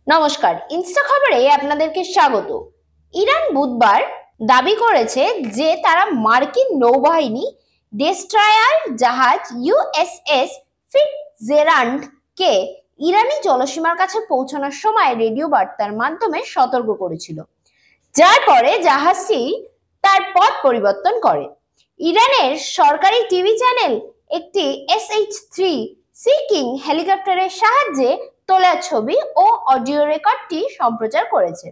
নমস্কার, ইনস্টা খবরে আপনাদেরকে স্বাগত। ইরান বুধবার দাবি করেছে যে তারা মার্কিন নৌবাহিনী ডেস্ট্রয়ার জাহাজ ইউএসএস ফিটজেরাল্ড কে ইরানি জলসীমার কাছে পৌঁছানোর সময় রেডিও বার্তার মাধ্যমে সতর্ক করেছিল, যার পরে জাহাজটি তার পথ পরিবর্তন করে। ইরানের সরকারি টিভি চ্যানেল একটি SH-3 সি কিং হেলিকপ্টারের সাহায্যে তোলা ছবি ও অডিও রেকর্ডটি সম্প্রচার করেছে,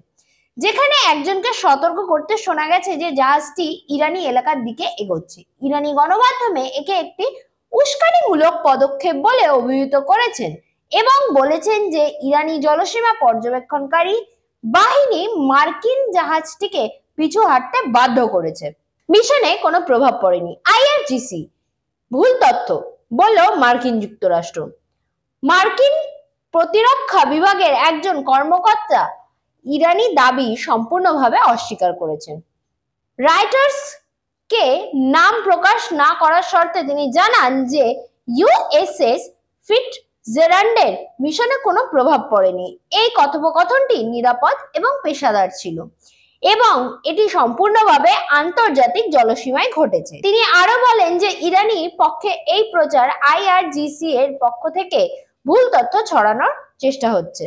যেখানে একজনকে সতর্ক করতে শোনা গেছে যে জাহাজটি ইরানি এলাকার দিকে এগোচ্ছে। ইরানি গণমাধ্যমে একে একটি উস্কানিমূলক পদক্ষেপ বলে অভিহিত করেছেন এবং বলেছেন যে ইরানি জলসীমা পর্যবেক্ষণকারী বাহিনী মার্কিন জাহাজটিকে পিছু হাঁটতে বাধ্য করেছে। মিশনে কোনো প্রভাব পড়েনি। IRGC ভুল তথ্য বলল মার্কিন যুক্তরাষ্ট্র। মার্কিন প্রতিরক্ষা বিভাগের একজন কর্মকর্তা ইরানি দাবি সম্পূর্ণভাবে অস্বীকার করেছেন। রাইটার্স কে নাম প্রকাশ না করার শর্তে তিনি জানান যে ইউএসএস ফিটজেরাল্ডের মিশনে কোনো প্রভাব পড়েনি। এই কথোপকথনটি নিরাপদ এবং পেশাদার ছিল এবং এটি সম্পূর্ণভাবে আন্তর্জাতিক জলসীমায় ঘটেছে। তিনি আরো বলেন যে ইরানি পক্ষে এই প্রচার IRGC এর পক্ষ থেকে ভুল তথ্য ছড়ানোর চেষ্টা হচ্ছে।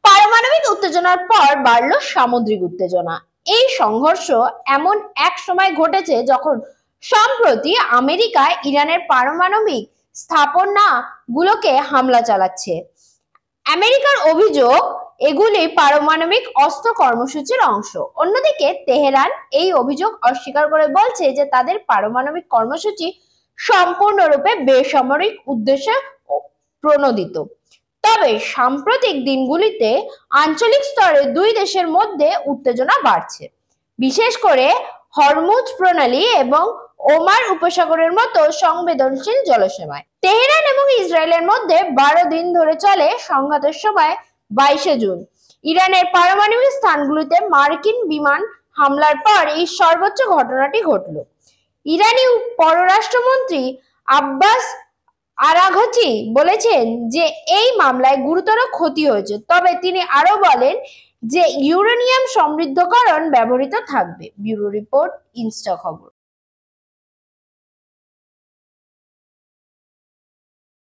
পারমাণবিক উত্তেজনার পর বাড়ল সামুদ্রিক উত্তেজনা। এই সংঘর্ষ এমন এক সময় ঘটেছে যখন সম্প্রতি আমেরিকা ইরানের পারমাণবিক স্থাপনাগুলোকে হামলা চালাচ্ছে। আমেরিকার অভিযোগ এগুলি পারমাণবিক অস্ত্র কর্মসূচির অংশ। অন্যদিকে তেহরান এই অভিযোগ অস্বীকার করে বলছে যে তাদের পারমাণবিক কর্মসূচি সম্পূর্ণরূপে বেসামরিক উদ্দেশ্যে প্রণোদিত। তবে সাম্প্রতিক দিনগুলিতে আঞ্চলিক স্তরে দুই দেশের মধ্যে উত্তেজনা বাড়ছে, বিশেষ করে হরমুজ প্রণালী এবং ওমান উপসাগরের মতো সংবেদনশীল জলসীমায়। তেহরান এবং ইসরায়েলের মধ্যে 12 দিন ধরে চলে সংঘাতের সময় 22 জুন ইরানের পারমাণবিক স্থানগুলিতে মার্কিন বিমান হামলার পর এই সর্বোচ্চ ঘটনাটি ঘটল। ইরানি পররাষ্ট্রমন্ত্রী আব্বাস আরাঘচি বলেছেন যে এই মামলায় গুরুতর ক্ষতি হয়েছে, তবে তিনি আরো বলেন যে ইউরেনিয়াম সমৃদ্ধকরণ ব্যবহৃত থাকবে। ব্যুরো রিপোর্ট, ইনস্টা খবর।